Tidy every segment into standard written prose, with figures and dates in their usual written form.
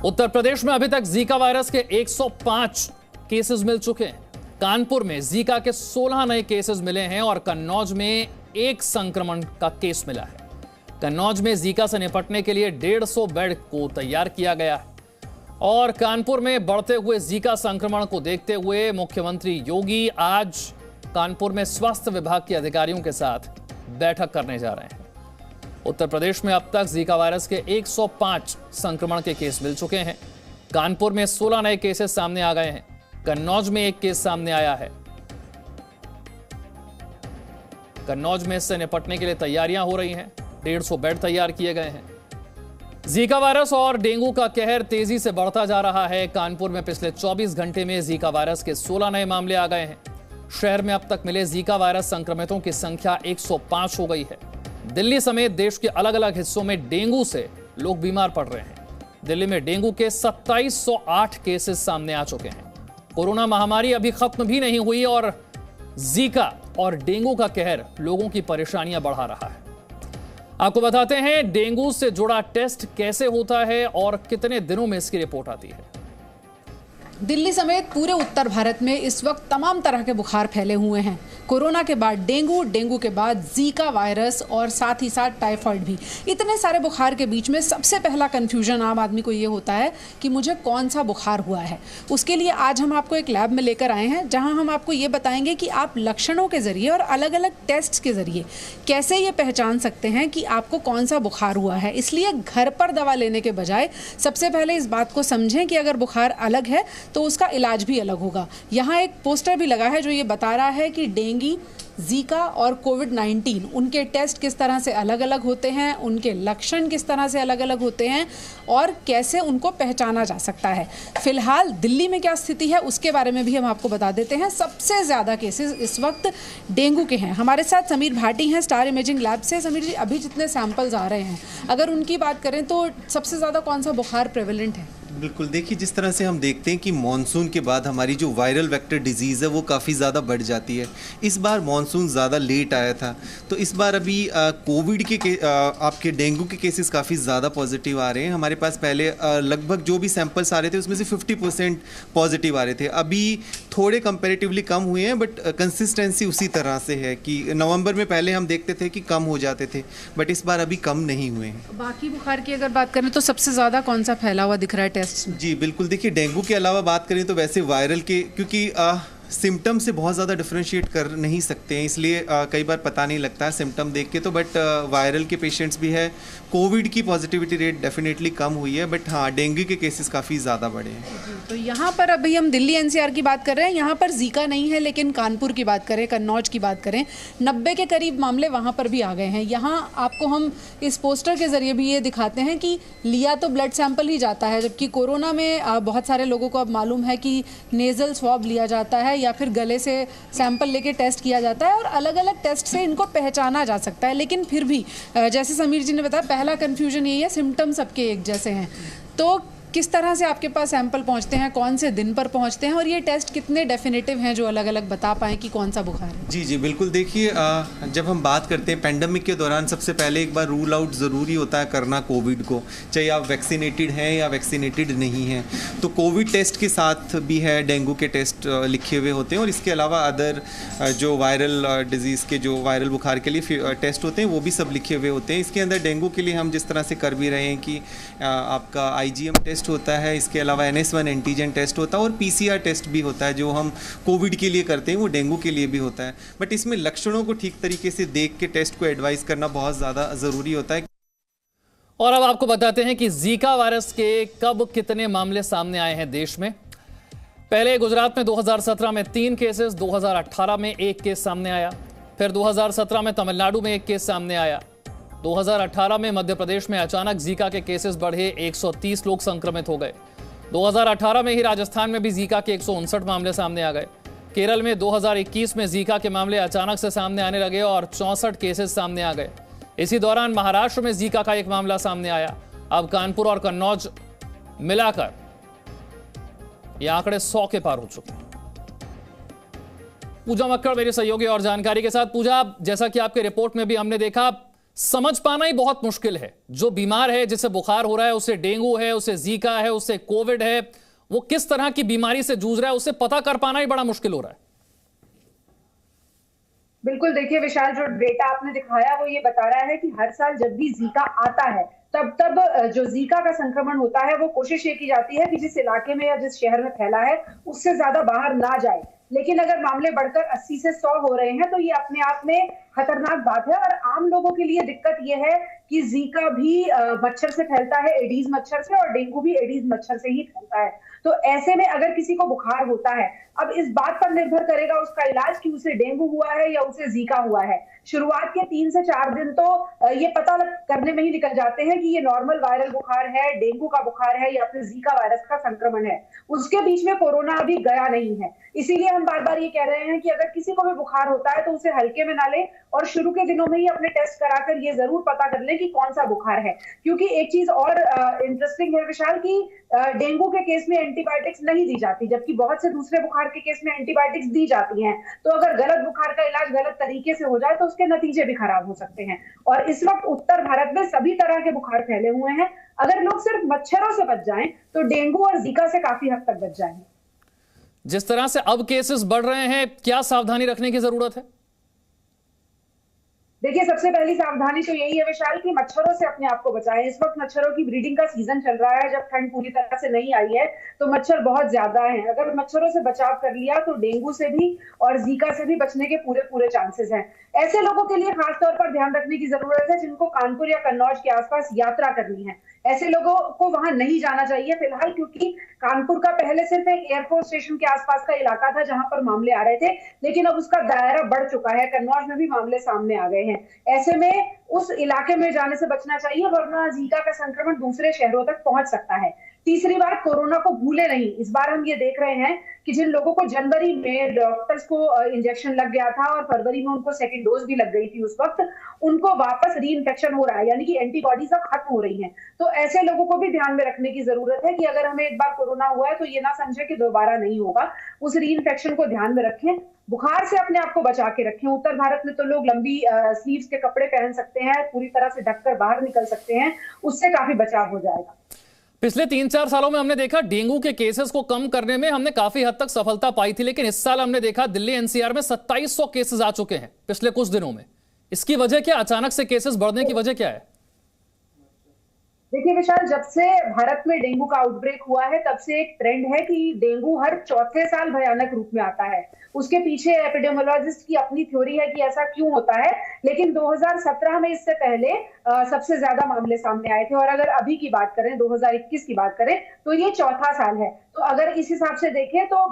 उत्तर प्रदेश में अभी तक जीका वायरस के 105 केसेस मिल चुके हैं। कानपुर में जीका के 16 नए केसेस मिले हैं और कन्नौज में एक संक्रमण का केस मिला है। कन्नौज में जीका से निपटने के लिए 150 बेड को तैयार किया गया है और कानपुर में बढ़ते हुए जीका संक्रमण को देखते हुए मुख्यमंत्री योगी आज कानपुर में स्वास्थ्य विभाग के अधिकारियों के साथ बैठक करने जा रहे हैं। उत्तर प्रदेश में अब तक जीका वायरस के 105 संक्रमण के केस मिल चुके हैं। कानपुर में 16 नए केसेस सामने आ गए हैं। कन्नौज में एक केस सामने आया है। कन्नौज में इससे निपटने के लिए तैयारियां हो रही हैं। 150 बेड तैयार किए गए हैं। जीका वायरस और डेंगू का कहर तेजी से बढ़ता जा रहा है। कानपुर में पिछले 24 घंटे में जीका वायरस के 16 नए मामले आ गए हैं। शहर में अब तक मिले जीका वायरस संक्रमितों की संख्या 105 हो गई है। दिल्ली समेत देश के अलग अलग हिस्सों में डेंगू से लोग बीमार पड़ रहे हैं। दिल्ली में डेंगू के 2708 केसेस सामने आ चुके हैं। कोरोना महामारी अभी खत्म भी नहीं हुई और जीका और डेंगू का कहर लोगों की परेशानियां बढ़ा रहा है। आपको बताते हैं डेंगू से जुड़ा टेस्ट कैसे होता है और कितने दिनों में इसकी रिपोर्ट आती है। दिल्ली समेत पूरे उत्तर भारत में इस वक्त तमाम तरह के बुखार फैले हुए हैं। कोरोना के बाद डेंगू, डेंगू के बाद जीका वायरस और साथ ही साथ टाइफाइड भी। इतने सारे बुखार के बीच में सबसे पहला कंफ्यूजन आम आदमी को ये होता है कि मुझे कौन सा बुखार हुआ है। उसके लिए आज हम आपको एक लैब में लेकर आए हैं जहां हम आपको ये बताएंगे कि आप लक्षणों के जरिए और अलग अलग टेस्ट के जरिए कैसे ये पहचान सकते हैं कि आपको कौन सा बुखार हुआ है। इसलिए घर पर दवा लेने के बजाय सबसे पहले इस बात को समझें कि अगर बुखार अलग है तो उसका इलाज भी अलग होगा। यहाँ एक पोस्टर भी लगा है जो ये बता रहा है कि डेंगू, जीका और कोविड-19 उनके टेस्ट किस तरह से अलग अलग होते हैं, उनके लक्षण किस तरह से अलग अलग होते हैं और कैसे उनको पहचाना जा सकता है। फिलहाल दिल्ली में क्या स्थिति है उसके बारे में भी हम आपको बता देते हैं। सबसे ज़्यादा केसेस इस वक्त डेंगू के हैं। हमारे साथ समीर भाटी हैं स्टार इमेजिंग लैब से। समीर जी, अभी जितने सैंपल्स आ रहे हैं अगर उनकी बात करें तो सबसे ज़्यादा कौन सा बुखार प्रेवलेंट है? बिल्कुल, देखिए जिस तरह से हम देखते हैं कि मानसून के बाद हमारी जो वायरल वेक्टर डिजीज़ है वो काफ़ी ज़्यादा बढ़ जाती है। इस बार मानसून ज़्यादा लेट आया था तो इस बार अभी कोविड के आपके डेंगू के केसेस काफ़ी ज़्यादा पॉजिटिव आ रहे हैं। हमारे पास पहले लगभग जो भी सैंपल्स आ रहे थे उसमें से 50% पॉजिटिव आ रहे थे। अभी थोड़े कंपेरेटिवली कम हुए हैं बट कंसिस्टेंसी उसी तरह से है कि नवंबर में पहले हम देखते थे कि कम हो जाते थे बट इस बार अभी कम नहीं हुए हैं। बाकी बुखार की अगर बात करें तो सबसे ज़्यादा कौन सा फैला हुआ दिख रहा है टेस्ट? जी बिल्कुल, देखिए डेंगू के अलावा बात करें तो वैसे वायरल के क्योंकि सिम्टम से बहुत ज़्यादा डिफरेंशिएट कर नहीं सकते हैं इसलिए कई बार पता नहीं लगता है सिम्टम देख के तो बट वायरल के पेशेंट्स भी है। कोविड की पॉजिटिविटी रेट डेफिनेटली कम हुई है बट हाँ डेंगू के केसेस काफ़ी ज़्यादा बढ़े हैं। तो यहाँ पर अभी हम दिल्ली एनसीआर की बात कर रहे हैं। यहाँ पर जीका नहीं है लेकिन कानपुर की बात करें, कन्नौज की बात करें, 90 के करीब मामले वहाँ पर भी आ गए हैं। यहाँ आपको हम इस पोस्टर के जरिए भी ये दिखाते हैं कि लिया तो ब्लड सैंपल ही जाता है जबकि कोरोना में बहुत सारे लोगों को अब मालूम है कि नेज़ल स्वैब लिया जाता है या फिर गले से सैंपल लेके टेस्ट किया जाता है और अलग अलग टेस्ट से इनको पहचाना जा सकता है। लेकिन फिर भी जैसे समीर जी ने बताया पहला कंफ्यूजन यही है, सिम्टम सबके एक जैसे हैं। तो किस तरह से आपके पास सैंपल पहुंचते हैं, कौन से दिन पर पहुंचते हैं और ये टेस्ट कितने डेफिनेटिव हैं जो अलग अलग बता पाएं कि कौन सा बुखार है? जी बिल्कुल, देखिए जब हम बात करते हैं पेंडेमिक के दौरान सबसे पहले एक बार रूल आउट ज़रूरी होता है करना कोविड को, चाहे आप वैक्सीनेटेड हैं या वैक्सीनेटेड नहीं हैं। तो कोविड टेस्ट के साथ भी है डेंगू के टेस्ट लिखे हुए होते हैं और इसके अलावा अदर जो वायरल डिजीज़ के जो वायरल बुखार के लिए टेस्ट होते हैं वो भी सब लिखे हुए होते हैं। इसके अंदर डेंगू के लिए हम जिस तरह से कर भी रहे हैं कि आपका IgM टेस्ट होता है, इसके अलावा NS1 एंटीजन टेस्ट होता है और PCR टेस्ट भी होता है जो हम कोविड के लिए करते हैं वो डेंगू के लिए भी होता है। बट इसमें लक्षणों को ठीक तरीके से देख के टेस्ट को एडवाइस करना बहुत ज़्यादा ज़रूरी होता है। और अब आपको बताते हैं कि जीका वायरस के कब कितने मामले सामने आए हैं देश में। पहले गुजरात में 2017 में 3 केसेस, 2018 में 1 केस सामने आया, फिर 2017 में तमिलनाडु में 1 केस सामने आया, 2018 में मध्य प्रदेश में अचानक जीका के केसेस बढ़े, 130 लोग संक्रमित हो गए। 2018 में ही राजस्थान में भी जीका के 159 मामले सामने आ गए। केरल में 2021 में जीका के मामले अचानक से सामने आने लगे और 64 केसेस सामने आ गए। इसी दौरान महाराष्ट्र में जीका का एक मामला सामने आया। अब कानपुर और कन्नौज मिलाकर ये आंकड़े 100 के पार हो चुके हैं। पूजा मक्कड़ मेरे सहयोगी और जानकारी के साथ। पूजा, जैसा कि आपके रिपोर्ट में भी हमने देखा, समझ पाना ही बहुत मुश्किल है। जो बीमार है, जिसे बुखार हो रहा है, उसे डेंगू है, उसे जीका है, उसे कोविड है, वो किस तरह की बीमारी से जूझ रहा है, उसे पता कर पाना ही बड़ा मुश्किल हो रहा है। बिल्कुल, देखिए विशाल, जो डेटा आपने दिखाया वो ये बता रहा है कि हर साल जब भी जीका आता है तब जो जीका का संक्रमण होता है वो कोशिश ये की जाती है कि जिस इलाके में या जिस शहर में फैला है उससे ज्यादा बाहर ना जाए। लेकिन अगर मामले बढ़कर 80 से 100 हो रहे हैं तो ये अपने आप में खतरनाक बात है। और आम लोगों के लिए दिक्कत ये है कि जीका भी मच्छर से फैलता है, एडीज मच्छर से, और डेंगू भी एडीज मच्छर से ही फैलता है। तो ऐसे में अगर किसी को बुखार होता है, अब इस बात पर निर्भर करेगा उसका इलाज कि उसे डेंगू हुआ है या उसे जीका हुआ है। शुरुआत के 3 से 4 दिन तो ये पता करने में ही निकल जाते हैं कि ये नॉर्मल वायरल बुखार है, डेंगू का बुखार है या फिर जीका वायरस का संक्रमण है। उसके बीच में कोरोना अभी गया नहीं है। इसीलिए हम बार बार ये कह रहे हैं कि अगर किसी को भी बुखार होता है तो उसे हल्के में ना ले और शुरू के दिनों में ही अपने टेस्ट कराकर ये जरूर पता कर ले कि कौन सा बुखार है। क्योंकि एक चीज और इंटरेस्टिंग है विशाल, की डेंगू के केस में एंटीबायोटिक्स नहीं दी जाती, जबकि बहुत से दूसरे बुखार के केस में एंटीबायोटिक्स दी जाती हैं। तो अगर गलत बुखार का इलाज गलत तरीके से हो जाए तो उसके नतीजे भी खराब हो सकते हैं। और इस वक्त उत्तर भारत में सभी तरह के बुखार फैले हुए हैं। अगर लोग सिर्फ मच्छरों से बच जाएं तो डेंगू और जीका से काफी हद तक बच जाएंगे। जिस तरह से अब केसेस बढ़ रहे हैं, क्या सावधानी रखने की जरूरत है? देखिए, सबसे पहली सावधानी तो यही है विशाल कि मच्छरों से अपने आप को बचाएं। इस वक्त मच्छरों की ब्रीडिंग का सीजन चल रहा है। जब ठंड पूरी तरह से नहीं आई है तो मच्छर बहुत ज्यादा हैं। अगर मच्छरों से बचाव कर लिया तो डेंगू से भी और जीका से भी बचने के पूरे चांसेस हैं। ऐसे लोगों के लिए खास तौर पर ध्यान रखने की जरूरत है जिनको कानपुर या कन्नौज के आसपास यात्रा करनी है। ऐसे लोगों को वहां नहीं जाना चाहिए फिलहाल, क्योंकि कानपुर का पहले सिर्फ एक एयरफोर्स स्टेशन के आसपास का इलाका था जहां पर मामले आ रहे थे, लेकिन अब उसका दायरा बढ़ चुका है। कन्नौज में भी मामले सामने आ गए हैं। ऐसे में उस इलाके में जाने से बचना चाहिए, वरना जीका का संक्रमण दूसरे शहरों तक पहुंच सकता है। तीसरी बात, कोरोना को भूले नहीं। इस बार हम ये देख रहे हैं कि जिन लोगों को जनवरी में डॉक्टर्स को इंजेक्शन लग गया था और फरवरी में उनको सेकंड डोज भी लग गई थी, उस वक्त उनको वापस री इन्फेक्शन हो रहा है, यानी कि एंटीबॉडीज अब खत्म हो रही हैं। तो ऐसे लोगों को भी ध्यान में रखने की जरूरत है कि अगर हमें एक बार कोरोना हुआ है तो ये ना समझे कि दोबारा नहीं होगा। उस री इन्फेक्शन को ध्यान में रखें, बुखार से अपने आप को बचा के रखें। उत्तर भारत में तो लोग लंबी स्लीव्स के कपड़े पहन सकते हैं, पूरी तरह से ढककर बाहर निकल सकते हैं, उससे काफी बचाव हो जाएगा। पिछले 3-4 सालों में हमने देखा डेंगू के केसेस को कम करने में हमने काफी हद तक सफलता पाई थी, लेकिन इस साल हमने देखा दिल्ली एनसीआर में 2700 केसेस आ चुके हैं पिछले कुछ दिनों में। इसकी वजह क्या? अचानक से केसेस बढ़ने की वजह क्या है? देखिए विशाल, जब से भारत में डेंगू का आउटब्रेक हुआ है तब से एक ट्रेंड है कि डेंगू हर चौथे साल भयानक रूप में आता है। उसके पीछे एपिडेमियोलॉजिस्ट की अपनी थ्योरी है कि ऐसा क्यों होता है, लेकिन 2017 में इससे पहले सबसे ज्यादा मामले सामने आए थे। और अगर अभी की बात करें, 2021 की बात करें, तो ये चौथा साल है। तो अगर इस हिसाब से देखें तो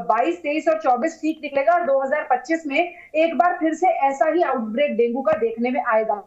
22, 23 और 24 ठीक निकलेगा और 2025 में एक बार फिर से ऐसा ही आउटब्रेक डेंगू का देखने में आएगा।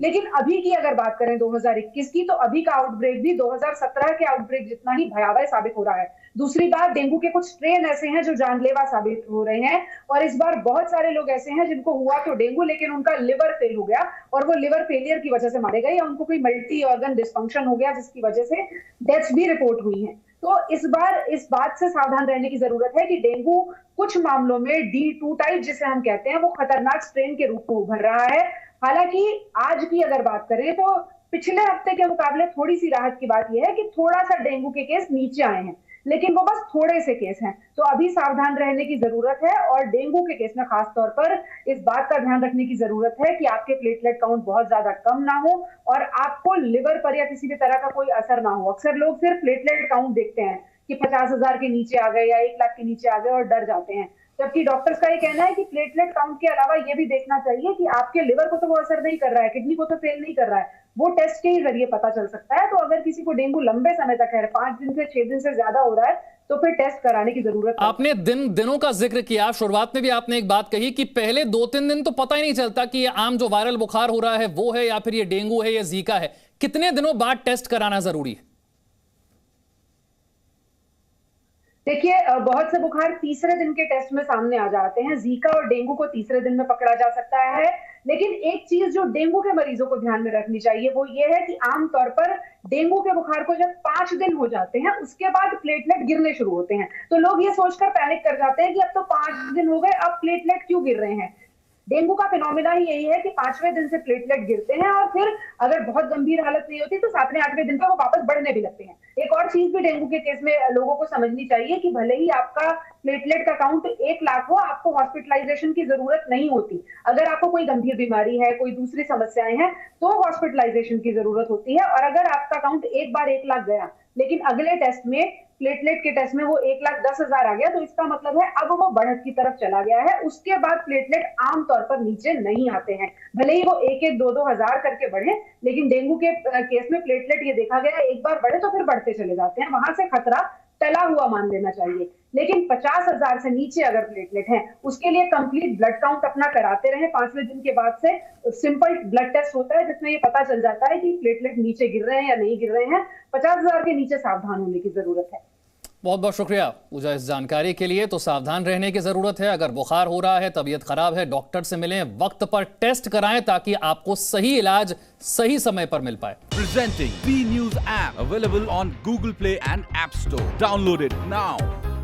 लेकिन अभी की अगर बात करें 2021 की, तो अभी का आउटब्रेक भी 2017 के आउटब्रेक जितना ही भयावह साबित हो रहा है। दूसरी बात, डेंगू के कुछ स्ट्रेन ऐसे हैं जो जानलेवा साबित हो रहे हैं। और इस बार बहुत सारे लोग ऐसे हैं जिनको हुआ तो डेंगू, लेकिन उनका लिवर फेल हो गया और वो लिवर फेलियर की वजह से मारे गए, या उनको कोई मल्टी ऑर्गन डिस्फंक्शन हो गया जिसकी वजह से डेथ्स भी रिपोर्ट हुई है। तो इस बार इस बात से सावधान रहने की जरूरत है कि डेंगू कुछ मामलों में D2 टाइप जिसे हम कहते हैं वो खतरनाक स्ट्रेन के रूप में उभर रहा है। हालांकि आज की अगर बात करें तो पिछले हफ्ते के मुकाबले थोड़ी सी राहत की बात यह है कि थोड़ा सा डेंगू के केस नीचे आए हैं, लेकिन वो बस थोड़े से केस हैं। तो अभी सावधान रहने की जरूरत है और डेंगू के केस में खास तौर पर इस बात का ध्यान रखने की जरूरत है कि आपके प्लेटलेट काउंट बहुत ज्यादा कम ना हो और आपको लिवर पर या किसी भी तरह का कोई असर ना हो। अक्सर लोग सिर्फ प्लेटलेट काउंट देखते हैं कि 50,000 के नीचे आ गए या 1 लाख के नीचे आ गए और डर जाते हैं, जबकि डॉक्टर्स का ये कहना है कि प्लेटलेट काउंट के अलावा ये भी देखना चाहिए कि आपके लिवर को तो वो असर नहीं कर रहा है, किडनी को तो फेल नहीं कर रहा है, वो टेस्ट के ही जरिए पता चल सकता है। तो अगर किसी को डेंगू लंबे समय तक है, 5 दिन से 6 दिन से ज्यादा हो रहा है, तो फिर टेस्ट कराने की जरूरत है। आपने दिनों का जिक्र किया, शुरुआत में भी आपने एक बात कही कि पहले 2-3 दिन तो पता ही नहीं चलता कि ये आम जो वायरल बुखार हो रहा है वो है या फिर ये डेंगू है या जीका है। कितने दिनों बाद टेस्ट कराना जरूरी है? देखिए, बहुत से बुखार तीसरे दिन के टेस्ट में सामने आ जाते हैं। जीका और डेंगू को तीसरे दिन में पकड़ा जा सकता है, लेकिन एक चीज जो डेंगू के मरीजों को ध्यान में रखनी चाहिए वो ये है कि आमतौर पर डेंगू के बुखार को जब 5 दिन हो जाते हैं उसके बाद प्लेटलेट गिरने शुरू होते हैं। तो लोग ये सोचकर पैनिक कर जाते हैं कि अब तो 5 दिन हो गए, अब प्लेटलेट क्यों गिर रहे हैं। डेंगू का फिनोमिना ही यही है कि 5वें दिन से प्लेटलेट गिरते हैं और फिर अगर बहुत गंभीर हालत नहीं होती तो 7वें 8वें दिन पर वो वापस बढ़ने भी लगते हैं। एक और चीज भी डेंगू के केस में लोगों को समझनी चाहिए कि भले ही आपका प्लेटलेट का काउंट 1 लाख हो, आपको हॉस्पिटलाइजेशन की जरूरत नहीं होती। अगर आपको कोई गंभीर बीमारी है, कोई दूसरी समस्याएं हैं, तो हॉस्पिटलाइजेशन की जरूरत होती है। और अगर आपका काउंट एक बार 1 लाख गया लेकिन अगले टेस्ट में, प्लेटलेट के टेस्ट में वो 1,10,000 आ गया, तो इसका मतलब है अब वो बढ़त की तरफ चला गया है। उसके बाद प्लेटलेट आमतौर पर नीचे नहीं आते हैं, भले ही वो 1,000, 2,000 करके बढ़े, लेकिन डेंगू के केस में प्लेटलेट ये देखा गया एक बार बढ़े तो फिर बढ़ते चले जाते हैं। वहां से खतरा टला हुआ मान लेना चाहिए। लेकिन 50,000 से नीचे अगर प्लेटलेट है, उसके लिए कंप्लीट ब्लड काउंट अपना कराते रहे। 5वें दिन के बाद से सिंपल ब्लड टेस्ट होता है जिसमें ये पता चल जाता है कि प्लेटलेट नीचे गिर रहे हैं या नहीं गिर रहे हैं। 50,000 के नीचे सावधान होने की जरूरत है। बहुत बहुत शुक्रिया पूजा इस जानकारी के लिए। तो सावधान रहने की जरूरत है। अगर बुखार हो रहा है, तबीयत खराब है, डॉक्टर से मिलें, वक्त पर टेस्ट कराएं ताकि आपको सही इलाज सही समय पर मिल पाए। Presenting B News app available on Google Play and App Store. Download it now.